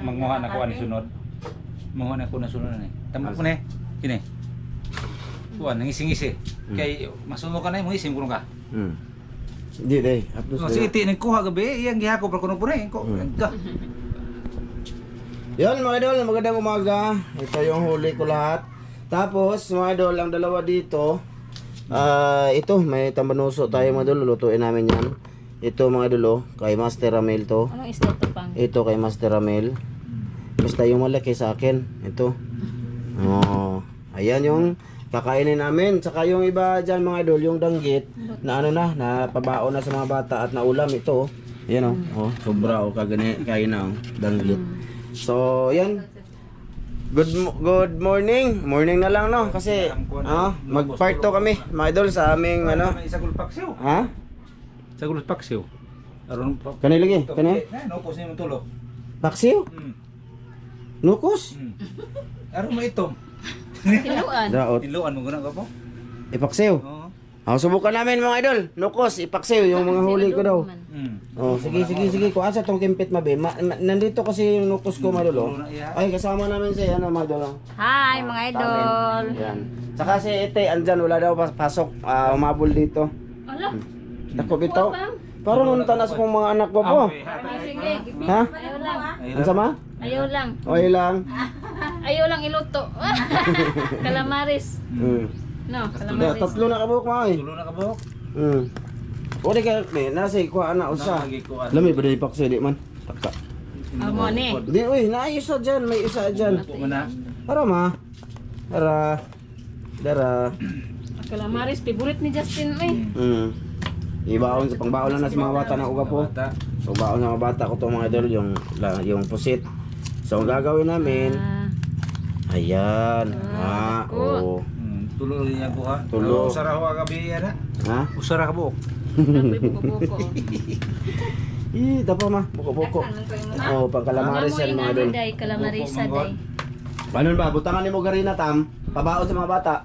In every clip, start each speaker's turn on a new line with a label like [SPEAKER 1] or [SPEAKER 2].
[SPEAKER 1] Manguha na ko ani sunod. Manguha na ko na sunod ni. Tama ko ni. Kini. Kuan nangising-ngisi. Kay masuno ka na mo isim kuno ka.
[SPEAKER 2] Hindi day. Apos
[SPEAKER 1] No, sige ti kuha gabi iyang gihako para kuno pure ko.
[SPEAKER 2] Yan mga idol, magandang umaga. Ito yung huli ko lahat. Tapos mga idol, ang dalawa dito, ito may tambanuso tayo mga idol, lulutuin namin yan. Ito mga idol, kay Master Ramel to.
[SPEAKER 3] Anong isda to pang?
[SPEAKER 2] Ito kay Master Ramel. Basta yung malaki sa akin. Ito. Oh, ayan yung kakainin namin. Saka yung iba dyan mga idol, yung danggit na ano na, napabao na sa mga bata at naulam ito. Ayan oh, sobra kain na danggit. So, yan. Good morning. Morning na lang no kasi mag-part to kami, mga idol sa aming ano.
[SPEAKER 1] Sa gulpaksiw.
[SPEAKER 2] Ha?
[SPEAKER 1] Sa gulpaksiw. Aron
[SPEAKER 2] Kani lagi, kani?
[SPEAKER 1] no ko sa tulo.
[SPEAKER 2] Paksiw? Nukos?
[SPEAKER 1] Aron maitom.
[SPEAKER 3] Hiluan.
[SPEAKER 2] Daot.
[SPEAKER 1] Tiluan mo guna ka po.
[SPEAKER 2] Ipaksiw.
[SPEAKER 1] Oo.
[SPEAKER 2] Subukan namin mga idol. Nukos, ipaksiw yung mga huli ko daw. Sige. Kung asa tong kimpit mabe. Nandito kasi yung nukos ko mga idol. Ay, kasama namin si ano mga idol.
[SPEAKER 3] Hi mga idol.
[SPEAKER 2] Yan. Saka si Ete, andyan, wala daw pasok. Umabol dito.
[SPEAKER 3] Ala.
[SPEAKER 2] Dako bitaw. Para nung tanas kong mga anak ko po.
[SPEAKER 3] Sige.
[SPEAKER 2] Ha?
[SPEAKER 3] Ayaw lang.
[SPEAKER 2] Ano sama?
[SPEAKER 3] Ayaw lang.
[SPEAKER 2] Okay lang.
[SPEAKER 3] Ayaw lang iluto. Calamaris. No, calamaris.
[SPEAKER 2] Tatlo na kabuk mo eh.
[SPEAKER 1] Tulo na ka buhok.
[SPEAKER 2] Ori ka, nasa ikuha na usa. Lami ba na ipaksiw di man? Taka.
[SPEAKER 3] Amo ni.
[SPEAKER 2] Di, uy, naisa dyan, may isa dyan.
[SPEAKER 1] Po na.
[SPEAKER 2] Para ma. Dara.
[SPEAKER 3] Calamaris favorite ni Justin eh.
[SPEAKER 2] Ibaon sa pangbaon lang na sa mga bata na uga po. So baon sa mga bata ko to mga idol yung pusit. So ang gagawin namin, ayan. Oo.
[SPEAKER 1] Tulo niya ko ha.
[SPEAKER 2] Tulo.
[SPEAKER 1] Usara ko gabi ana.
[SPEAKER 2] Ha?
[SPEAKER 1] Usara ka buhok.
[SPEAKER 3] Dapat buko-buko.
[SPEAKER 2] Tapa ma, buko-buko. Oh, pang calamaris yan mga idol.
[SPEAKER 3] Day calamarisa day.
[SPEAKER 2] Paano ba? Butangan ni mo garina tam, pabaon sa mga bata.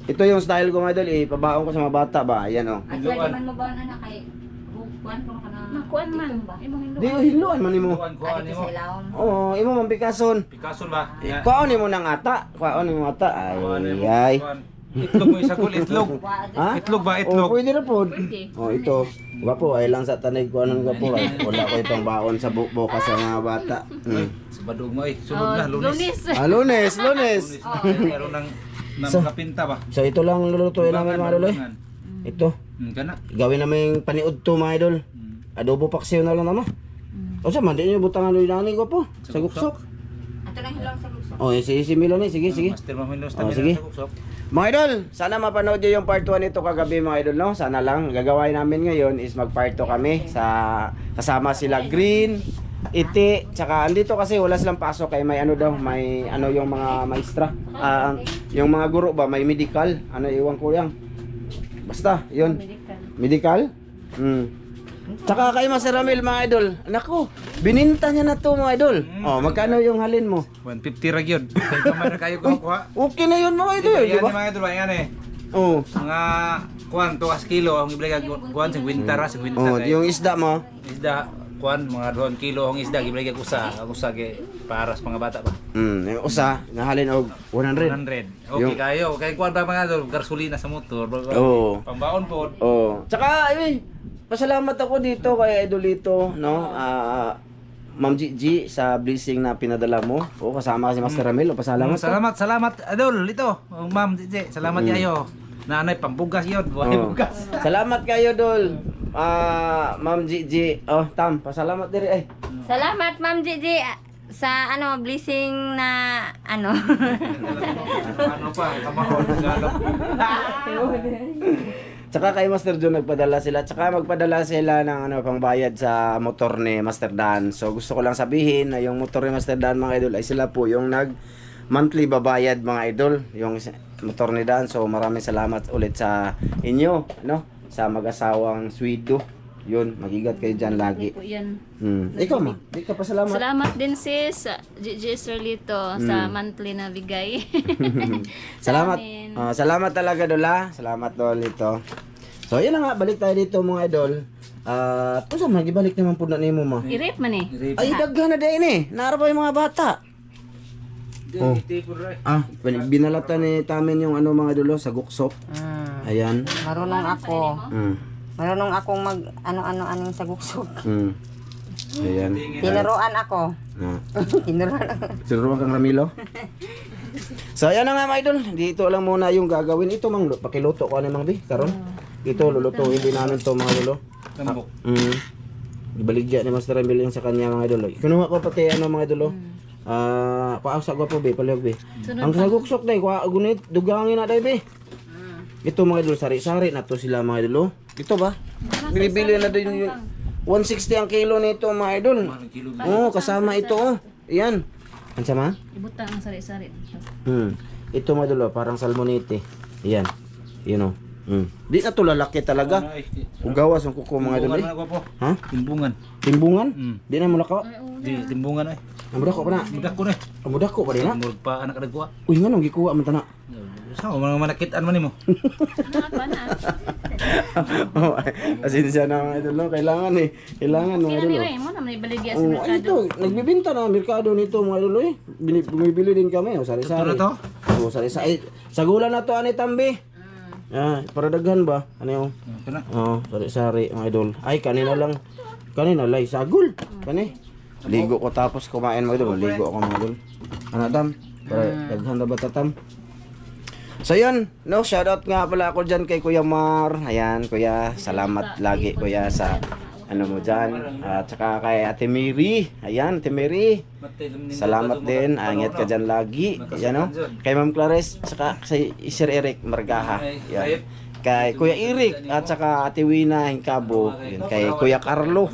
[SPEAKER 2] Ito yung style ko mga idol, pabaon ko sa mga bata ba. Ayan oh.
[SPEAKER 4] At lagi man mo ba na kay kuan ko ka na.
[SPEAKER 3] Makuan man. Imong
[SPEAKER 2] Di hiluan man nimo.
[SPEAKER 1] Kuan
[SPEAKER 4] Adi
[SPEAKER 1] nimo.
[SPEAKER 4] sa ilawom.
[SPEAKER 2] Oo, imo man Pikason.
[SPEAKER 1] Picasso ba?
[SPEAKER 2] Kuhaon nimo nang ata. Kuhaon nimo ata. Ay.
[SPEAKER 1] Itlog mo isa kul itlog.
[SPEAKER 2] Ha?
[SPEAKER 1] Itlog ba
[SPEAKER 2] Oh,
[SPEAKER 1] itlog?
[SPEAKER 2] pwede na po.
[SPEAKER 3] Pwede.
[SPEAKER 2] Oh, ito. Gwapo, ay lang sa tanig ko anong gwapo. Wala ko itong baon sa buka sa mga bata.
[SPEAKER 1] Sa badug mo sunod na lunes.
[SPEAKER 2] Lunes.
[SPEAKER 1] Meron nang kapinta ba?
[SPEAKER 2] So ito lang lulutuin namin mga idol. Ito.
[SPEAKER 1] Kana.
[SPEAKER 2] Gawin namin paniud to mga idol. Adobo paksiw na lang naman. O sa man, di nyo butangan nyo nani ko po. Sa guksok.
[SPEAKER 4] Ato lang hilong sa luso.
[SPEAKER 2] O, si Milo ni. Sige.
[SPEAKER 1] Master Mamilos
[SPEAKER 2] Sige. Mga idol, sana mapanood nyo yung part 1 nito kagabi mga idol, no? Sana lang. Gagawin namin ngayon is mag part 2 kami sa kasama sila Green, Iti, tsaka andito kasi wala silang pasok kay may ano daw, may ano yung mga maestra. Yung mga guro ba, may medical. Ano iwan ko yan. Basta, yun. Medical? Tsaka kay Master Ramel mga idol. Naku, bininta niya na to mga idol. Oh, magkano yung halin mo?
[SPEAKER 1] 150 ra gyud. Kay kamay kayo kuha.
[SPEAKER 2] Okay na yun mga idol, di ba?
[SPEAKER 1] Mga idol ba yan eh.
[SPEAKER 2] Oh.
[SPEAKER 1] Mga kuan 2 kilo ang ibigay kuan 50 ra 50
[SPEAKER 2] Oh,
[SPEAKER 1] kay.
[SPEAKER 2] yung isda mo.
[SPEAKER 1] Isda kuan mga 2 kilo ang isda gibigay ko sa kay para sa mga bata ba.
[SPEAKER 2] Yung usa, nahalin og 100.
[SPEAKER 1] 100. Okay kayo. Kay kuan pa mga idol gasolina sa motor.
[SPEAKER 2] Oo.
[SPEAKER 1] Pambaon po.
[SPEAKER 2] Oh. Tsaka, pasalamat ako dito kay Idolito, no? Ma'am Gigi sa blessing na pinadala mo. O kasama si Master Ramel, pasalamat.
[SPEAKER 1] Salamat idol ito. Ma'am Gigi, salamat kayo. Nanay pambugas yun, buhay bugas.
[SPEAKER 2] Salamat kayo, Dol. Ma'am Gigi. Oh, Tam, pasalamat diri ay.
[SPEAKER 4] Salamat Ma'am Gigi sa blessing na
[SPEAKER 1] Ano pa, kamahon galap.
[SPEAKER 2] Tsaka kay Master John nagpadala sila. Tsaka magpadala sila ng pangbayad sa motor ni Master Dan. So gusto ko lang sabihin na yung motor ni Master Dan mga idol ay sila po yung nag monthly babayad mga idol. Yung motor ni Dan. So maraming salamat ulit sa inyo, no? Sa mag-asawang Swedo. Yun, magigat kayo dyan lagi. Ikaw ma, di ka pa salamat.
[SPEAKER 3] Salamat din sis Gigi Estrelito sa monthly na bigay.
[SPEAKER 2] Salamat. Salamat talaga Dola. Salamat Dol ito. So yun na nga, balik tayo dito mga idol. Kung saan, magibalik naman po na nimo ma.
[SPEAKER 3] I-rape man eh.
[SPEAKER 2] Ay, daghan na din eh. Naara pa yung mga bata. Oh. Binalatan ni Tamen yung ano mga dulo sa guksok. Ayan.
[SPEAKER 4] Marunong ako.
[SPEAKER 2] Mm.
[SPEAKER 4] Marunong akong mag ano-ano-anong sa guksok.
[SPEAKER 2] Mm. Ayan.
[SPEAKER 4] Tinuruan ako. Tinuruan ako.
[SPEAKER 2] Tinuruan kang Ramilo. So ayan na nga mga idol. Dito lang muna yung gagawin. Ito mang pakiluto ko ano mang bi karon. Ito lulutuin din namin to mga dulo.
[SPEAKER 1] Tambok.
[SPEAKER 2] Ibaligya ni Master Emil yung sa kanya mga idol. Kinuha ko pati ano mga idol. Paasa ko po be, palihog be. Ang saguksok dai ko gunit dugangin na dai be. Ito mga idol sari-sari na to sila mga idol. Ito ba? Bili-bili na din yung 160 ang kilo nito mga idol. Oh, kasama ito oh. Ayan. Ano sama?
[SPEAKER 3] Ibutang ang sari-sari.
[SPEAKER 2] Ito mga idol, parang salmonite. Ayan. Yun oh. Di na to lalaki talaga. Ugawas ang kuko mga idol. Ha?
[SPEAKER 1] Timbungan.
[SPEAKER 2] Timbungan? Di na mo lakaw.
[SPEAKER 1] Di timbungan ay.
[SPEAKER 2] Ang budak ko pa na.
[SPEAKER 1] Budak ko na.
[SPEAKER 2] Ang budak ko pa din na.
[SPEAKER 1] Murag pa anak kadagwa.
[SPEAKER 2] Uy, nga nung gikuha man tana.
[SPEAKER 1] Sa mga manakitan man nimo.
[SPEAKER 3] Ano na?
[SPEAKER 2] Oh, asin siya na mga idol, no? Kailangan eh. Kailangan mga idol.
[SPEAKER 3] Kaya mo naman ibaligya sa
[SPEAKER 2] Oh,
[SPEAKER 3] merkado.
[SPEAKER 2] ito, nagbibenta na ang merkado nito mga idol eh. Bumibili din kami, oh, sari-sari.
[SPEAKER 1] Ito?
[SPEAKER 2] Oh, sari-sari. Sa gula na to ani Tambi. Para daghan ba? Ano yung?
[SPEAKER 1] Ito na.
[SPEAKER 2] Oh, sari-sari mga idol. Ay, kanina lang. Kanina lay sagol. Kani. Ligo ko tapos kumain mga idol. Ligo ako mga idol. Ano Tam? Para daghan na ba tatam? So yun, no, shoutout nga pala ako dyan kay Kuya Mar. Ayan, Kuya, salamat lagi Kuya sa ano mo dyan. At saka kay Ate Mary. Ayan, Ate Mary. Salamat din, angat ka dyan lagi. Ayan no? Kay Ma'am Clarice, saka kay Sir Eric Margaha. Ayan. Kay Kuya Eric at saka Ate Wina Hincabo. Ayan. Kay Kuya Carlo.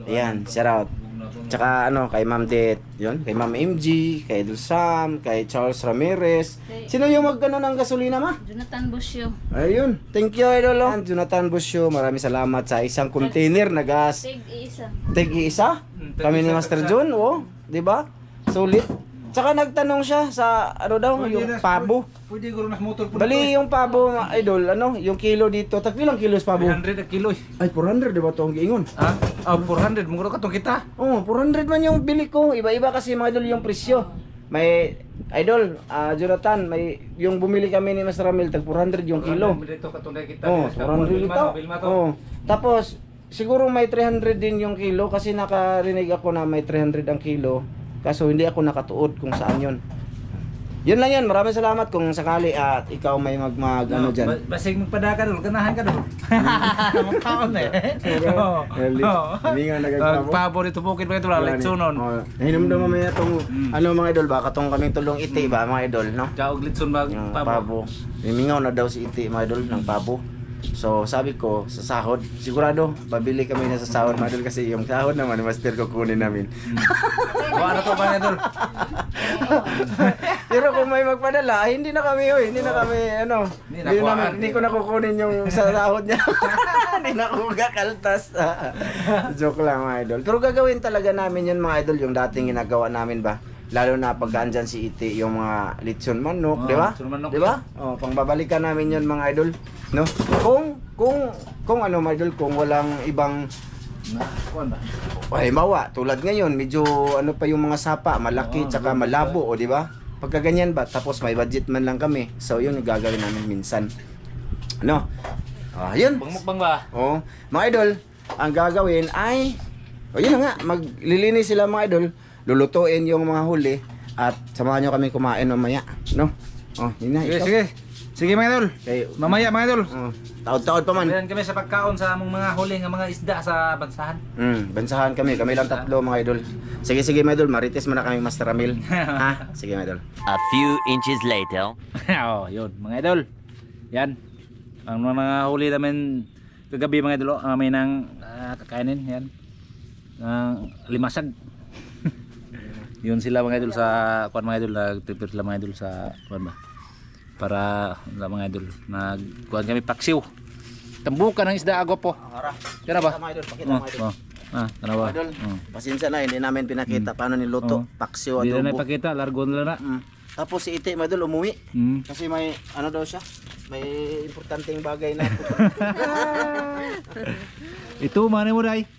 [SPEAKER 2] Ayan, shoutout. Tsaka ano, kay Ma'am Det, yun, kay Ma'am MG, kay Idol Sam, kay Charles Ramirez. Sino yung magkano ng gasolina ma?
[SPEAKER 3] Jonathan Busio.
[SPEAKER 2] Ayun, thank you Idol. Jonathan Busio, maraming salamat sa isang container na gas.
[SPEAKER 3] Tig-isa.
[SPEAKER 2] Tig-isa? Kami ni Master John, oh, di ba? Sulit. Tsaka nagtanong siya sa ano daw, yung pabo.
[SPEAKER 1] Pwede guro nas motor po.
[SPEAKER 2] Bali yung pabo, Idol, ano, yung kilo dito, tagpilang kilos pabo?
[SPEAKER 1] 300 ang kilo.
[SPEAKER 2] Ay, 400 di ba ito ang giingon?
[SPEAKER 1] Ha? 400 mong katong kita.
[SPEAKER 2] Oh, 400 man yung bili ko. Iba-iba kasi mga idol yung presyo. May idol, Jonathan, may yung bumili kami ni Master Ramil tag 400 yung kilo.
[SPEAKER 1] Dito katong kita.
[SPEAKER 2] Oh, 400 ito. Oh. Tapos siguro may 300 din yung kilo kasi nakarinig ako na may 300 ang kilo. Kaso hindi ako nakatuod kung saan 'yon. Yun lang yan. Maraming salamat kung sakali at ikaw may ano dyan.
[SPEAKER 1] Basig magpadaka dul, ganahan ka dul. Magpaon eh.
[SPEAKER 2] Hindi nga nagagpabo.
[SPEAKER 1] Pabo dito bukid pa ito lang, litsunon.
[SPEAKER 2] Hinumdum mamaya itong ano mga idol, baka itong kaming tulong iti ba mga idol, no?
[SPEAKER 1] Kaog litsun ba
[SPEAKER 2] Pabo. Mimingaw na daw si iti mga idol ng pabo. So sabi ko sa sahod, sigurado pabili kami na sa sahod mga idol kasi yung sahod naman ni Master ko kunin namin.
[SPEAKER 1] Ano to ba idol?
[SPEAKER 2] Pero kung may magpadala, ay, hindi na kami ano, hindi ko nakukunin yung sa sahod niya. Hindi na ako gakaltas. Joke lang mga idol. Pero gagawin talaga namin yun mga idol, yung dating ginagawa namin ba? Lalo na pag andyan si Iti, yung mga litson manok, di ba? Di ba? Oh, pangbabalikan namin yun mga idol, no? Kung ano mga idol, kung walang ibang halimbawa, tulad ngayon, medyo ano pa yung mga sapa, malaki tsaka malabo, o di ba? Pagka ganyan ba, tapos may budget man lang kami. So yun yung gagawin namin minsan. Ano? Yun.
[SPEAKER 1] Bangmukbang ba?
[SPEAKER 2] Oh, mga idol, ang gagawin ay yun na nga, maglilinis sila mga idol, lulutuin yung mga huli at samahan nyo kami kumain mamaya, no? Oh, yun na.
[SPEAKER 1] Sige. Sige mga idol. Mamaya mga idol.
[SPEAKER 2] Taod-taod pa man.
[SPEAKER 1] Ayan kami sa pagkaon sa among mga huli nga mga isda sa bansahan.
[SPEAKER 2] Bansahan kami lang tatlo mga idol. Sige mga idol, marites mo na kami Master Ramil. Ha? Sige mga idol.
[SPEAKER 5] A few inches later.
[SPEAKER 1] Oh, yun mga idol. Yan. Ang mga huli namin kagabi mga idol, may nang kakainin yan. Limasag. Yun sila mga idol sa kuan mga idol, nagtipir sila mga idol sa kuan ba. Para mga idol, nagkuhan kami paksiw. Tambukan ng isda agwa po. Kaya ba?
[SPEAKER 2] Mga idol, pakita mga idol.
[SPEAKER 1] Tanawa.
[SPEAKER 2] Idol, pasensya na, hindi namin pinakita paano niluto. Paksiw
[SPEAKER 1] Hindi na
[SPEAKER 2] adobo.
[SPEAKER 1] ipakita, largo nila na.
[SPEAKER 2] Tapos si Ite, mga idol, umuwi.
[SPEAKER 1] Hmm.
[SPEAKER 2] Kasi may, ano daw siya? May importanteng bagay na.
[SPEAKER 1] Ito, manay mo day.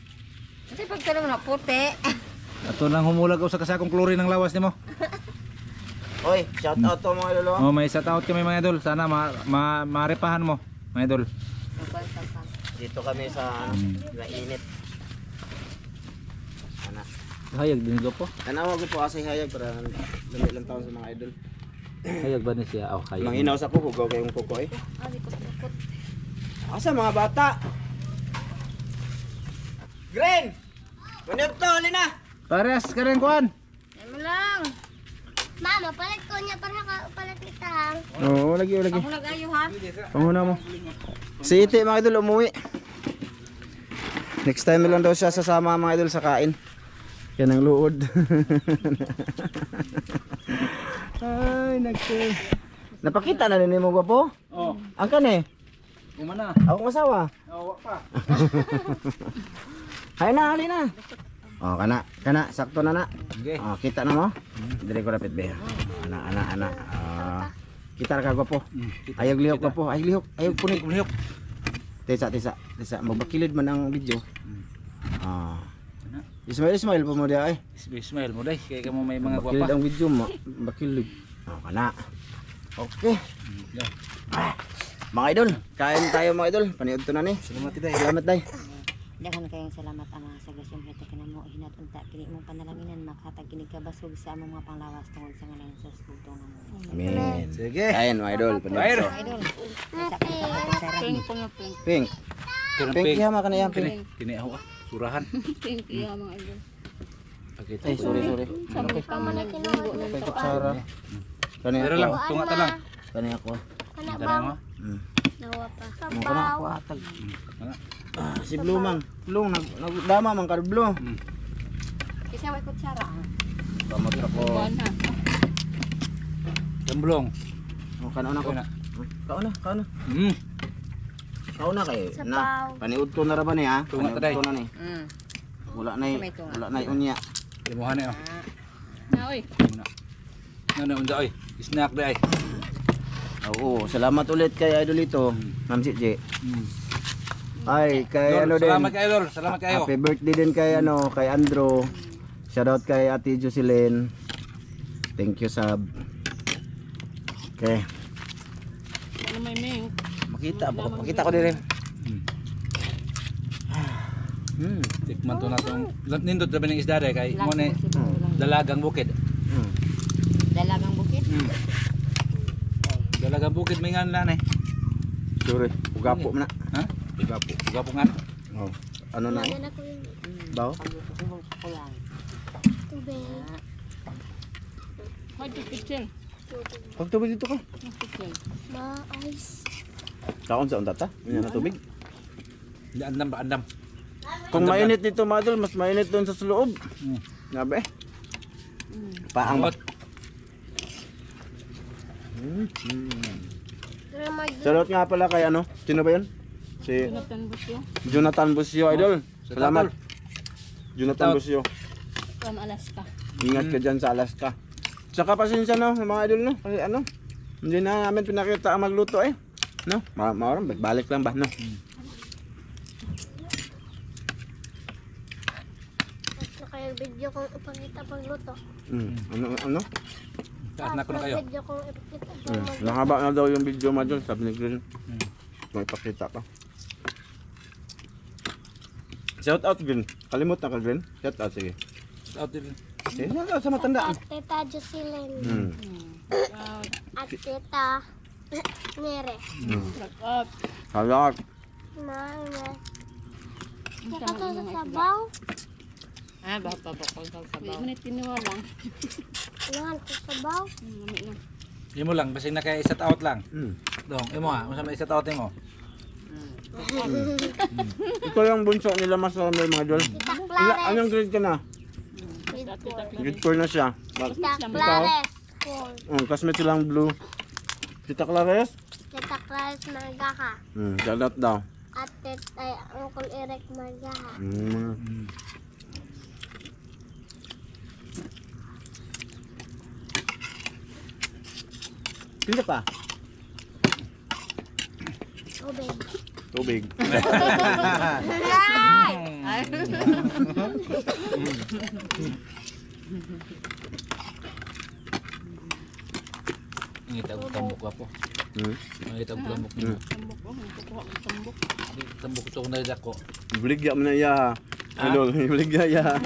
[SPEAKER 4] Kasi pagtanong na puti.
[SPEAKER 1] Ato nang humulag ako sa kasakong klorin ng lawas nimo.
[SPEAKER 2] Oy, shout out to mga idol.
[SPEAKER 1] Oh, may shout out kami mga idol. Sana marepahan mo, mga idol.
[SPEAKER 2] Dito kami sa init. Ana.
[SPEAKER 1] Hayag din ko po.
[SPEAKER 2] Tanawa ko po kasi hayag para dami lang taon sa mga idol.
[SPEAKER 1] Hayag ba ni siya? Oh, hayag.
[SPEAKER 2] Manginaw sa kuko, gaw kayong kuko eh.
[SPEAKER 3] Ari ko pukot.
[SPEAKER 2] Asa mga bata? Green! Ganyan to, halina!
[SPEAKER 1] Pares ka rin kuan.
[SPEAKER 4] Yan mo lang.
[SPEAKER 6] Mama, palit ko niya para palit kita.
[SPEAKER 2] Oo, lagi.
[SPEAKER 4] Ako nag-ayo ha.
[SPEAKER 2] Panguna mo. Si Ite mga idol umuwi. Next time na lang daw siya sasama mga idol sa kain. Yan ang luod. Ay, nagse. Napakita na din mo gwapo?
[SPEAKER 1] Oh,
[SPEAKER 2] Ang kan eh.
[SPEAKER 1] umana.
[SPEAKER 2] Akong asawa.
[SPEAKER 1] Oh, pa.
[SPEAKER 2] Hay na, halina. Oh, kana, sakto na.
[SPEAKER 1] Okay.
[SPEAKER 2] Oh, kita na mo? Dire ko rapid be. Ana. Kita ra ka gwapo. Ayog lihok gwapo, ayog punit.
[SPEAKER 1] Lihok.
[SPEAKER 2] Tesa. Magbakilid man ang video. Ah. Ismail pa mo dia ay.
[SPEAKER 1] Smile mo day. Kaya mo may mga
[SPEAKER 2] Bakilid
[SPEAKER 1] gwapa.
[SPEAKER 2] ang video mo. Bakilid. Oh, kana. Okay. Mga idol, kain tayo mga idol. Paniod to na ni.
[SPEAKER 1] Salamat day.
[SPEAKER 2] Salamat day.
[SPEAKER 4] Daghan kayong salamat ama sa gasyon hita kanamo hinat unta kini imong panalanginan makhatag kini kabasog sa among mga panglawas tungod sa ngalan sa Subong mo.
[SPEAKER 2] Amen.
[SPEAKER 1] Sige.
[SPEAKER 2] Kain mga idol.
[SPEAKER 1] Fire.
[SPEAKER 2] Paniod to.
[SPEAKER 4] Idol. Sa kita
[SPEAKER 3] Pink po nga pink.
[SPEAKER 2] Pink. Pink yama ka na yan,
[SPEAKER 1] Kini,
[SPEAKER 2] pink.
[SPEAKER 1] kini ako surahan.
[SPEAKER 3] Pink iya mga idol.
[SPEAKER 1] Pakita.
[SPEAKER 2] Ay, sorry.
[SPEAKER 3] Sabi pa man naglunggo ng
[SPEAKER 2] Kay
[SPEAKER 3] to.
[SPEAKER 2] kutsara. Kani
[SPEAKER 1] Pero lang,
[SPEAKER 2] ako.
[SPEAKER 1] tunga ta lang.
[SPEAKER 2] Kani ako.
[SPEAKER 1] Kana mo.
[SPEAKER 3] Nawa pa.
[SPEAKER 2] Ano ka na ako atag. Si Blue man. Blue, nagdama man ka Blue.
[SPEAKER 4] Kasi way kutsara.
[SPEAKER 2] Kamot ako.
[SPEAKER 3] Kuan ha.
[SPEAKER 1] Gamblong.
[SPEAKER 2] Oh, kanon ako. Kauna.
[SPEAKER 1] Hmm.
[SPEAKER 2] Kauna kay na. Paniud ko na ra ba ni ha?
[SPEAKER 1] Tunga
[SPEAKER 2] Paniud
[SPEAKER 1] taday.
[SPEAKER 2] ko na ni. Wala na wala na unya.
[SPEAKER 1] Limuhan eh.
[SPEAKER 3] Na oy.
[SPEAKER 1] Nana unda oy. Snack day.
[SPEAKER 2] Oo, salamat ulit kay Idolito. Ma'am Gigi.
[SPEAKER 1] Hmm.
[SPEAKER 2] Ay, kay ano din.
[SPEAKER 1] Salamat kayo, Lord. Salamat kayo.
[SPEAKER 2] Happy birthday din kay ano, kay Andrew. Shoutout kay Ate Jocelyn. Thank you sab. Okay.
[SPEAKER 3] Ano may ming?
[SPEAKER 2] Makita ko din.
[SPEAKER 1] Tikman to na tong nindot na ba ng isda day kay mo ni dalagang bukid.
[SPEAKER 4] Dalagang bukid.
[SPEAKER 1] Dalagang bukid may ngan na ni.
[SPEAKER 2] Sorry, ugapo man na.
[SPEAKER 1] Ha? Ugapo ngan.
[SPEAKER 2] Oh. Ano na?
[SPEAKER 6] Yan ako yung
[SPEAKER 2] Baw?
[SPEAKER 4] Kulang.
[SPEAKER 6] tubig.
[SPEAKER 3] Hoy, kitchen.
[SPEAKER 2] Pagtubig dito ka.
[SPEAKER 3] Kitchen.
[SPEAKER 6] Ma-ice.
[SPEAKER 2] Kaon sa undata? Yan na tubig.
[SPEAKER 1] Andam.
[SPEAKER 2] Kung mainit dito, madol, mas mainit doon sa loob. Ngabe. Paang ba?
[SPEAKER 6] Pero
[SPEAKER 2] Shoutout nga pala kay ano? Sino ba yun? Si
[SPEAKER 3] Jonathan Busyo.
[SPEAKER 2] Jonathan Busio, idol. Salamat. Jonathan
[SPEAKER 1] Shoutout.
[SPEAKER 2] Busio.
[SPEAKER 3] From Alaska.
[SPEAKER 2] Ingat ka dyan sa Alaska. Saka pasensya no, mga idol no. Kasi ano, hindi na namin pinakita ang magluto eh. No? Maoram, balik lang ba? No?
[SPEAKER 6] Gusto kayo video kong ipakita pagluto.
[SPEAKER 2] Ano?
[SPEAKER 1] Taas na ko na kayo.
[SPEAKER 6] Video kong ipakita.
[SPEAKER 2] Nakaba na daw yung video madol, sabi ni Green. May ipakita pa. Shout out Green. Kalimut na ka Green. Shout out sige.
[SPEAKER 1] Out din.
[SPEAKER 2] Sige, shout out sa matanda.
[SPEAKER 6] At Tita Jocelyn. At Tita Nere.
[SPEAKER 3] Look up.
[SPEAKER 2] Salat.
[SPEAKER 6] Mama. Teka to sa sabaw.
[SPEAKER 4] Ah, baka pa ko sa
[SPEAKER 3] Di
[SPEAKER 4] sabaw.
[SPEAKER 3] mo ni tiniwalang.
[SPEAKER 6] Ilan ko sabaw.
[SPEAKER 3] Lami na.
[SPEAKER 1] Imo lang basig na kay set out lang. Dong, imo ha, unsa may set out mo?
[SPEAKER 2] Ito yung bunso nila mas may mga idol.
[SPEAKER 6] Tita Clares.
[SPEAKER 2] Anong grade ka na? Grade 4 na siya.
[SPEAKER 6] Tita Clares. Cool.
[SPEAKER 2] Classmate silang Blue. Tita Clares?
[SPEAKER 6] Tita Clares Margaha.
[SPEAKER 2] Shout out daw.
[SPEAKER 6] At Uncle Eric Margaha.
[SPEAKER 2] Kinsa pa?
[SPEAKER 6] Tubig.
[SPEAKER 2] Tubig.
[SPEAKER 1] Ngita ko tambok ako. Ngita ko tambok mo. Tambok to na dako.
[SPEAKER 2] Ibligya mo na iya. Idol, ibligya iya.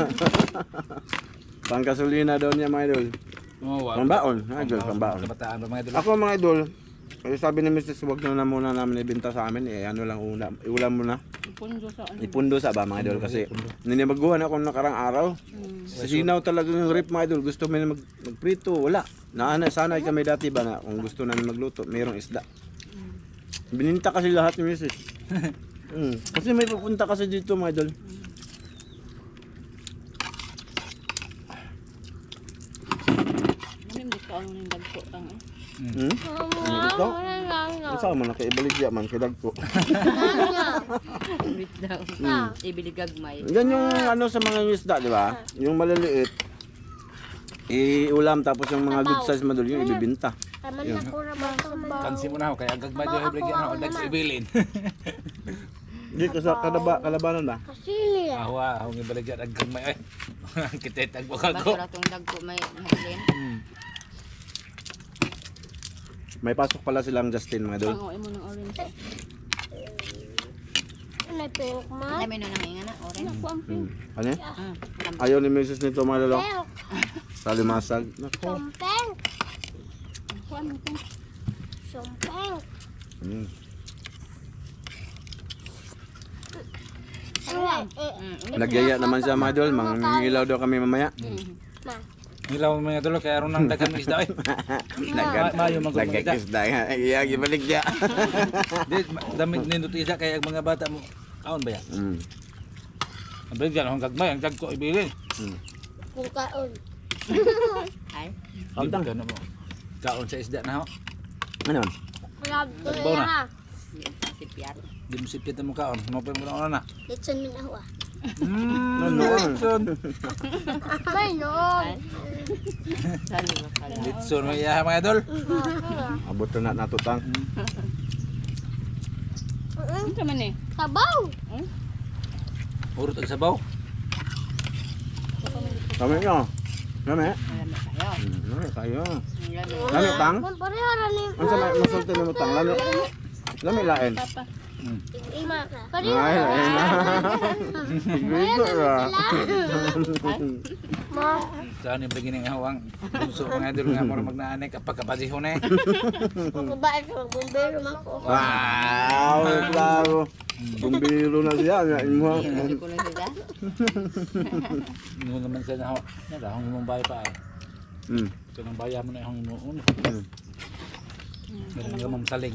[SPEAKER 2] Pangkasulina daw niya mga idol.
[SPEAKER 1] Oh,
[SPEAKER 2] Pambaon, idol, pambaon.
[SPEAKER 1] Kabataan ba mga idol?
[SPEAKER 2] Ako mga idol, sabi ni Mrs. wag na muna namin ibenta sa amin, ano lang una, iulam muna. Ipundo sa ba mga idol kasi ninimaguhan ako nakarang araw. Sisinaw talaga yung rip mga idol, gusto mo na magprito, wala. Sanay kami dati ba na kung gusto namin magluto, mayroong isda. Bininta kasi lahat ni Mrs. Kasi may pupunta kasi dito mga idol. Ito? Isa mo nakaibaligya man kidag ko.
[SPEAKER 4] Wait daw. Ibiligagmay.
[SPEAKER 2] Yan yung ano sa mga isda, di ba? Yung maliliit. Iulam tapos yung mga good size madul yung ibibinta.
[SPEAKER 6] Taman na ko na ba?
[SPEAKER 1] Kansi mo na ako kaya gagmay do ibigyan ako dag sa ibilin.
[SPEAKER 2] Dito sa kalabanan ba?
[SPEAKER 6] Kasili.
[SPEAKER 1] Awa, ako gibaligyan dag gagmay ay. Kita tagbo
[SPEAKER 4] Bago
[SPEAKER 1] ako.
[SPEAKER 4] ra tong dagko may mahalin.
[SPEAKER 2] May pasok pala silang Justin mga idol.
[SPEAKER 4] Pangoy mo ng orange.
[SPEAKER 6] Ano pink ma?
[SPEAKER 4] Dami no nang ingana orange.
[SPEAKER 2] Ano yan? Ayaw ni Mrs. nito mga idol.
[SPEAKER 6] Pink.
[SPEAKER 2] Salimasag. Nako.
[SPEAKER 6] Sumpeng. Sumpeng.
[SPEAKER 2] Nagyaya naman siya mga idol. Mangingilaw daw kami mamaya.
[SPEAKER 6] Ma.
[SPEAKER 1] Nilaw mga idol kaya ron nang dagan isda ay. Mayo man ko mga isda.
[SPEAKER 2] Nagkakisda nga. Iya, gibaligya.
[SPEAKER 1] Di damit nindot isda kaya ang mga bata mo kaon ba ya? Ang bigyan akong gagmay ang dagko ibilin.
[SPEAKER 6] Kung kaon.
[SPEAKER 4] Ay.
[SPEAKER 2] Kamtang.
[SPEAKER 1] Kaon mo. Kaon sa isda na ho.
[SPEAKER 2] Ano?
[SPEAKER 6] Grab to
[SPEAKER 1] Tagbaw na.
[SPEAKER 6] ya.
[SPEAKER 4] Si Piat.
[SPEAKER 1] Di mo sipit mo kaon. Mapay mo na na.
[SPEAKER 6] Litson min ako ah.
[SPEAKER 1] Litson.
[SPEAKER 6] May noon.
[SPEAKER 4] Sali mo pala.
[SPEAKER 1] Litson mo iya mga idol.
[SPEAKER 2] Abot na natutang.
[SPEAKER 4] Ano man eh?
[SPEAKER 6] Sabaw.
[SPEAKER 1] Urot ang sabaw.
[SPEAKER 2] Kami nyo. Kami.
[SPEAKER 4] Marami kayo.
[SPEAKER 2] Kami kayo.
[SPEAKER 4] Marami.
[SPEAKER 2] Lami tang?
[SPEAKER 6] Kung pareho ni
[SPEAKER 2] Ang sa masulti mo tang? Lami. Lami lain.
[SPEAKER 6] Ima. Pareho.
[SPEAKER 2] Ay, lain na. Grito ra.
[SPEAKER 6] Ma.
[SPEAKER 1] Saan yung beginning hawang bunso mga idol nga mo magnaanay kapag kapasihon eh.
[SPEAKER 6] Kung babae ka magbumbero man ko.
[SPEAKER 2] Wow, klaro. Bumbiro na siya. Imo.
[SPEAKER 4] Hindi ko lang sila.
[SPEAKER 1] Nung naman sa naho. Nada hong imong bahay pa ay. Ito nang bayan mo na yung imuun. Meron nga mong saling.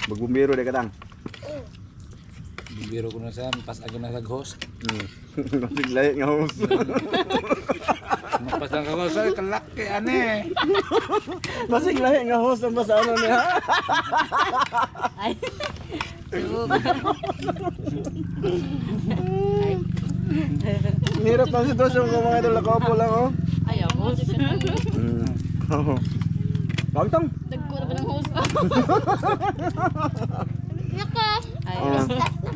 [SPEAKER 2] Magbumbiro de katang.
[SPEAKER 1] Bibiro ko na sa pas agad na host.
[SPEAKER 2] Masig lahi nga host.
[SPEAKER 1] Magpas lang ako sa kalaki ane.
[SPEAKER 2] Masig lahi nga host ang basa ano niya.
[SPEAKER 4] Ay.
[SPEAKER 2] Hirap ang sitwasyon ko mga idol. Nakaupo lang oh.
[SPEAKER 4] Ayaw mo.
[SPEAKER 2] Pagtang.
[SPEAKER 4] Dagko na ba ng host ko?
[SPEAKER 6] Naka.
[SPEAKER 4] Ay.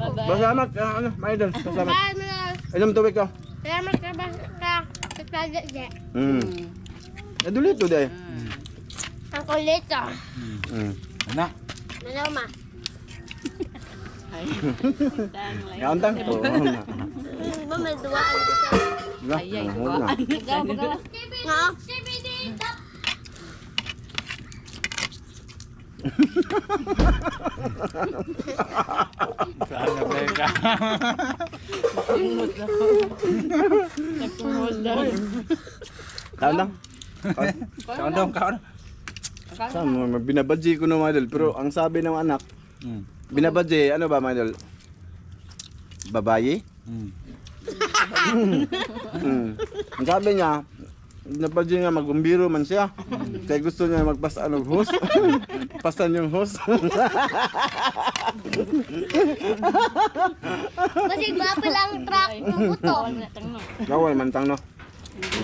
[SPEAKER 4] Bye-bye.
[SPEAKER 2] Pasamat. Ano, mga idol. Pasamat.
[SPEAKER 6] Bye mo na.
[SPEAKER 2] Inom tubig ko.
[SPEAKER 6] Salamat ka ba ka? Sa plaza dyan.
[SPEAKER 2] Nadulito de.
[SPEAKER 6] Ang kulit ah.
[SPEAKER 1] Ana.
[SPEAKER 6] Nalaw ma.
[SPEAKER 4] Ay.
[SPEAKER 2] Yaantang.
[SPEAKER 6] Ba may duwaan ko sa.
[SPEAKER 4] Ay, ay, duwaan. Bagaw, bagaw.
[SPEAKER 6] Nga.
[SPEAKER 1] Saan na ba ka?
[SPEAKER 4] Nagpumos daw.
[SPEAKER 2] Yaantang.
[SPEAKER 1] Kaon dong, kaon.
[SPEAKER 2] Saan mo? Binabadji ko na mga idol. Pero ang sabi ng anak, binabadji, ano ba mga idol? Babayi? Ang sabi niya, binabadji nga magbumbiro man siya. Kaya gusto niya magpasa ng host. Pasan yung host.
[SPEAKER 6] Kasi ba palang truck ng buto.
[SPEAKER 4] Bawal na tang no.
[SPEAKER 2] Bawal man tang no.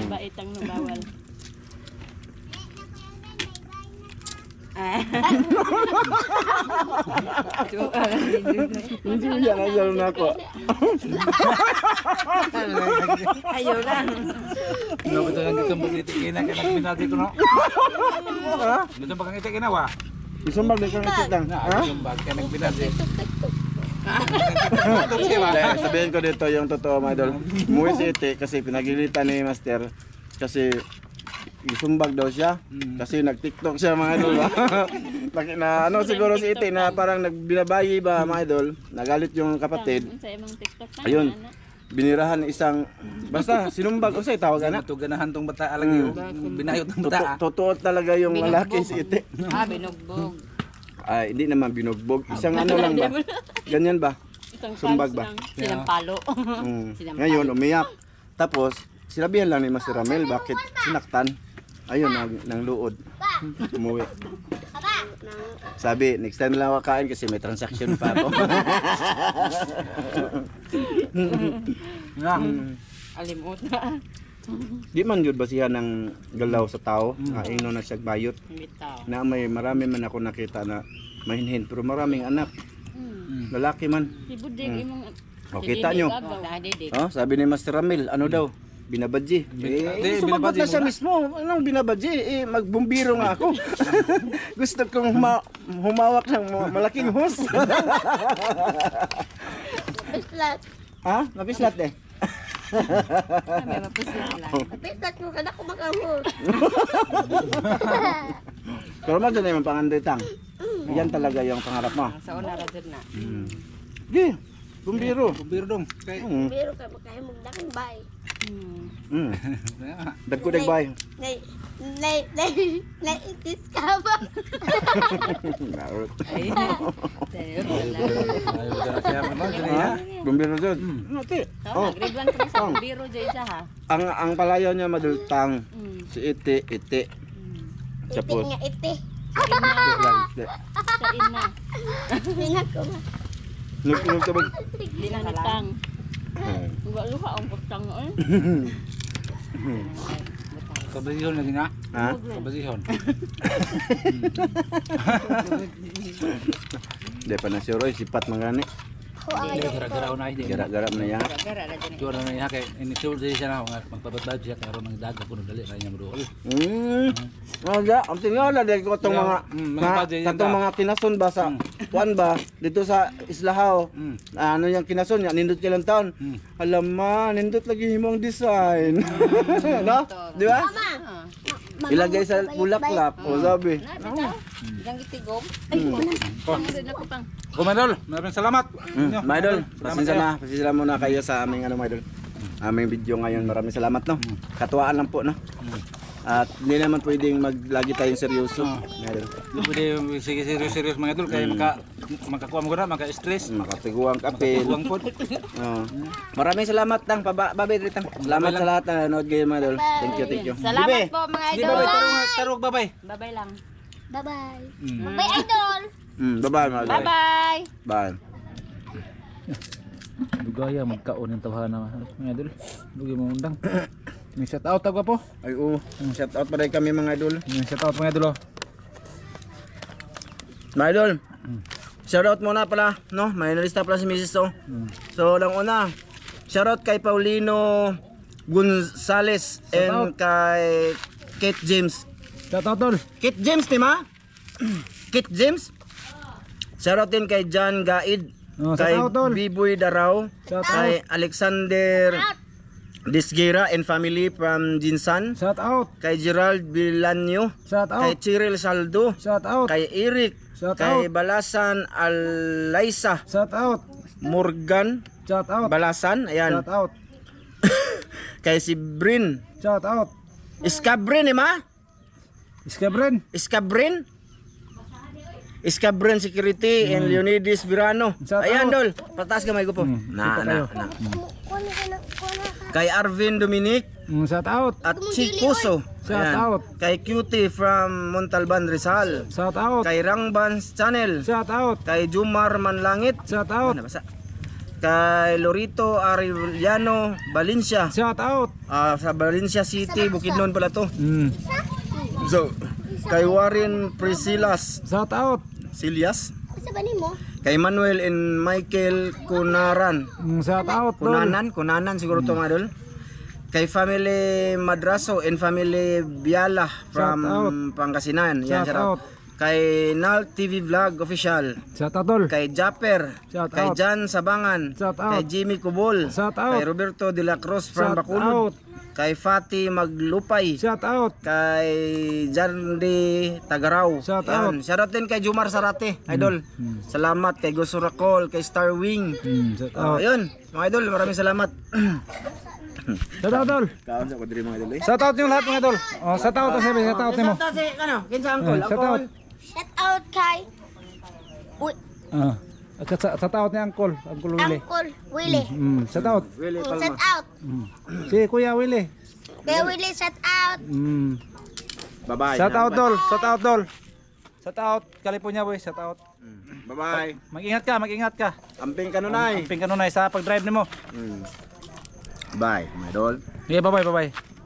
[SPEAKER 4] Baitang no, bawal.
[SPEAKER 2] Hindi siya nasal na ako.
[SPEAKER 4] Ayaw lang.
[SPEAKER 1] No, betul yang kita begitu kena kena binati ko no.
[SPEAKER 2] Ha?
[SPEAKER 1] Betul bakang itik kena wa.
[SPEAKER 2] Isumbag na kang ititang. Ha?
[SPEAKER 1] Sumbag kena binati.
[SPEAKER 2] Dahil sabihin ko dito yung totoo mga idol. Umuwi si Ite kasi pinagilitan ni Master kasi isumbag daw siya kasi nag-TikTok siya mga idol. Na ano siguro si Ite na parang nagbinabayi ba mga idol. Nagalit yung kapatid.
[SPEAKER 3] Sa imong TikTok na.
[SPEAKER 2] Ayun. Binirahan isang basta sinumbag o sa'yo tawag na.
[SPEAKER 1] Ito ganahan tong bata lagi oh. Binayot ng bata.
[SPEAKER 2] Totoo talaga yung lalaki si Ite.
[SPEAKER 4] Binugbog.
[SPEAKER 2] Ay, hindi naman binugbog. Isang ano lang ba? Ganyan ba? Sumbag ba?
[SPEAKER 4] Sinampalo.
[SPEAKER 2] Ngayon, umiyak. Tapos, sinabihan lang ni Master Ramel, bakit sinaktan? Ayun, nang luod. Umuwi. Sabi, next time lang ako kain kasi may transaction pa ako.
[SPEAKER 4] Alimot na.
[SPEAKER 2] Di man yun basihan ng galaw sa tao, ino na siya bayot.
[SPEAKER 4] Bitaw.
[SPEAKER 2] Na marami man ako nakita na mahinhin, pero maraming anak. Lalaki man.
[SPEAKER 3] Si Buding imong
[SPEAKER 2] O, kita nyo. Oh, sabi ni Master Ramil, ano daw? Binabadji. Sumagot na siya mismo. Anong binabadji? Magbumbiro nga ako. Gusto kong humawak ng malaking hose.
[SPEAKER 6] Pislat.
[SPEAKER 2] Ha? Napislat eh.
[SPEAKER 4] May mapusla lang.
[SPEAKER 6] Pislat mo ka na kumakahos.
[SPEAKER 2] Pero maganda na yung pangandoy tang. Yan talaga yung pangarap mo.
[SPEAKER 4] Sa una radyo na.
[SPEAKER 2] Di, bumbiro.
[SPEAKER 1] Bumbiro dong. Kay.
[SPEAKER 6] Pero ka makaya magdaking bay.
[SPEAKER 2] Dagko dagbay.
[SPEAKER 6] Naitis ka ba?
[SPEAKER 1] Ayo kaya memang ya.
[SPEAKER 2] Bumbiro dyan. Ate. Oh,
[SPEAKER 4] Grade 1 pa sa biro dyan isa ha.
[SPEAKER 2] ang palayaw niya madultang. Si Ite.
[SPEAKER 6] Iti
[SPEAKER 2] Tapos.
[SPEAKER 6] nga iti.
[SPEAKER 3] sa ina.
[SPEAKER 6] Tingnan ko nga.
[SPEAKER 2] Nagtabag.
[SPEAKER 3] Di lang nitang. Wa luha ang putang oi.
[SPEAKER 1] Kabasihon lagi na.
[SPEAKER 2] Ha?
[SPEAKER 1] Kabasihon.
[SPEAKER 2] Di pa na si Roy, sipat mangani.
[SPEAKER 1] Gara-gara na ide.
[SPEAKER 2] Gara-gara na yan.
[SPEAKER 4] Gara radyo na.
[SPEAKER 1] Tuwa na niya kay initial siya na magpapatbad siya karon ng daga kuno dali ra niya moduol.
[SPEAKER 2] Wala, ang tingala dahil ko itong mga
[SPEAKER 1] mga budget yan
[SPEAKER 2] katong
[SPEAKER 1] ta.
[SPEAKER 2] mga kinason ba sa kuan ba dito sa Islahao. Ano yung kinason niya nindot kilang taon. Alam ma, nindot lagi himong design. No? Di ba? Ilagay sa bulaklak o sabi.
[SPEAKER 4] Ilang itigom.
[SPEAKER 1] Kumadol, maraming salamat.
[SPEAKER 2] My idol, pasensya muna kayo sa aming ano my idol. Aming video ngayon, maraming salamat no. Katuwaan lang po no. At hindi naman pwedeng maglagi tayong seryoso. My idol.
[SPEAKER 1] Pwede sige serius mga idol kay makakuha mo gud maka-stress.
[SPEAKER 2] Makatiguang kapil.
[SPEAKER 1] Buwang pod.
[SPEAKER 2] Maraming salamat tang babay dito. Salamat sa lahat na nanood kayo mga idol. Thank you.
[SPEAKER 4] Salamat po mga
[SPEAKER 1] Di
[SPEAKER 4] idol.
[SPEAKER 1] babay tarong babay.
[SPEAKER 4] Bye-bye lang.
[SPEAKER 6] Bye-bye. Bye, idol.
[SPEAKER 2] Bye-bye mga idol.
[SPEAKER 4] Bye-bye.
[SPEAKER 2] Bye.
[SPEAKER 1] Dugaya magkaon ng tawhana mga idol. Dugi mo undang. May shout out tagwa po.
[SPEAKER 2] Ay oo. Shout out pa rin kami mga idol.
[SPEAKER 1] May shout out mga idol.
[SPEAKER 2] Mga idol. Shout out muna pala, no? May nalista pala si Mrs. to. So, lang una. Shout out kay Paulino Gonzales and kay Kate James.
[SPEAKER 1] Shout out tol.
[SPEAKER 2] Kate James, Tima? Kate James? Shout out din kay John Gaid. Kay
[SPEAKER 1] shout out tol.
[SPEAKER 2] Biboy Daraw.
[SPEAKER 1] Shout
[SPEAKER 2] Kay Alexander Disgira and family from Jinsan.
[SPEAKER 1] Shout out.
[SPEAKER 2] Kay Gerald Villanyo.
[SPEAKER 1] Shout
[SPEAKER 2] Kay
[SPEAKER 1] out.
[SPEAKER 2] Cyril Saldo.
[SPEAKER 1] Shout out.
[SPEAKER 2] Kay Eric.
[SPEAKER 1] Shout
[SPEAKER 2] Kay
[SPEAKER 1] out.
[SPEAKER 2] Balasan Alaisa.
[SPEAKER 1] Shout out.
[SPEAKER 2] Morgan
[SPEAKER 1] Shout out.
[SPEAKER 2] Balasan. Ayan.
[SPEAKER 1] Shout out.
[SPEAKER 2] Kay si Brin.
[SPEAKER 1] Shout out.
[SPEAKER 2] Iskabrin, ma?
[SPEAKER 1] Iskabren.
[SPEAKER 2] Iskabrin? Iskabrin Security and Leonidas Virano.
[SPEAKER 1] Shout
[SPEAKER 2] Ayan,
[SPEAKER 1] out.
[SPEAKER 2] Dol. Pataas kamay ko po. Na.
[SPEAKER 6] Kuha na.
[SPEAKER 2] Kay Arvin Dominic
[SPEAKER 1] Shout out.
[SPEAKER 2] at Chikuso.
[SPEAKER 1] Shout out.
[SPEAKER 2] Kay Cutie from Montalban, Rizal.
[SPEAKER 1] Shout out.
[SPEAKER 2] Kay Rangbans Channel.
[SPEAKER 1] Shout out.
[SPEAKER 2] Kay Jumar Manlangit.
[SPEAKER 1] Shout out.
[SPEAKER 2] Nabasa. Kay Lorito Arellano Valencia.
[SPEAKER 1] Shout out.
[SPEAKER 2] Sa Valencia City, Bukidnon pala to. So, kay Warren Prisilas
[SPEAKER 1] Shout out.
[SPEAKER 2] Silyas,
[SPEAKER 6] Sa ba mo?
[SPEAKER 2] kay Manuel and Michael Kunaran.
[SPEAKER 1] Shout out tol.
[SPEAKER 2] Kunanan siguro to mga idol. Kay family Madraso and family Biala from
[SPEAKER 1] Shout out.
[SPEAKER 2] Pangasinan. Yan,
[SPEAKER 1] Shout
[SPEAKER 2] shout out.
[SPEAKER 1] out.
[SPEAKER 2] Kay Nal TV Vlog Official.
[SPEAKER 1] Shout out tol.
[SPEAKER 2] Kay Japper,
[SPEAKER 1] Shout
[SPEAKER 2] kay
[SPEAKER 1] out.
[SPEAKER 2] Jan Sabangan,
[SPEAKER 1] Shout out.
[SPEAKER 2] kay Jimmy Cubol,
[SPEAKER 1] Shout out.
[SPEAKER 2] kay Roberto de la Cruz from
[SPEAKER 1] Shout
[SPEAKER 2] Bacolod,
[SPEAKER 1] out.
[SPEAKER 2] kay Fati Maglupay,
[SPEAKER 1] Shout out.
[SPEAKER 2] kay Jardi Tagaraw.
[SPEAKER 1] Shout
[SPEAKER 2] Yan. Shoutout din kay Jumar Sarate, idol. Salamat kay Gusurakol, kay Star Wing.
[SPEAKER 1] Shout out.
[SPEAKER 2] Ayun, mga idol, maraming salamat.
[SPEAKER 1] Shout out tol.
[SPEAKER 2] Kaon sa kudri mga idol.
[SPEAKER 1] Shout out yung lahat mga idol. Oh, shout out sabi, shout out mo.
[SPEAKER 2] Shoutout si ano, kinsa angkol?
[SPEAKER 1] Shout out.
[SPEAKER 6] Shout out kay
[SPEAKER 1] Shout out ni Uncle Willie.
[SPEAKER 6] Uncle Willie.
[SPEAKER 1] Shout out.
[SPEAKER 2] Willie
[SPEAKER 6] Shout
[SPEAKER 2] Palma.
[SPEAKER 6] out.
[SPEAKER 1] Si Kuya Willie.
[SPEAKER 6] Kay Willie, shout out.
[SPEAKER 2] Bye-bye.
[SPEAKER 1] Shout out dol, shout out dol. Shout out California boy, shout out.
[SPEAKER 2] Bye-bye.
[SPEAKER 1] Mag-ingat ka, mag-ingat ka.
[SPEAKER 2] Amping kanunay.
[SPEAKER 1] Amping ka nun ay sa pag-drive nimo.
[SPEAKER 2] Bye, my idol.
[SPEAKER 1] Okay, bye-bye, bye-bye.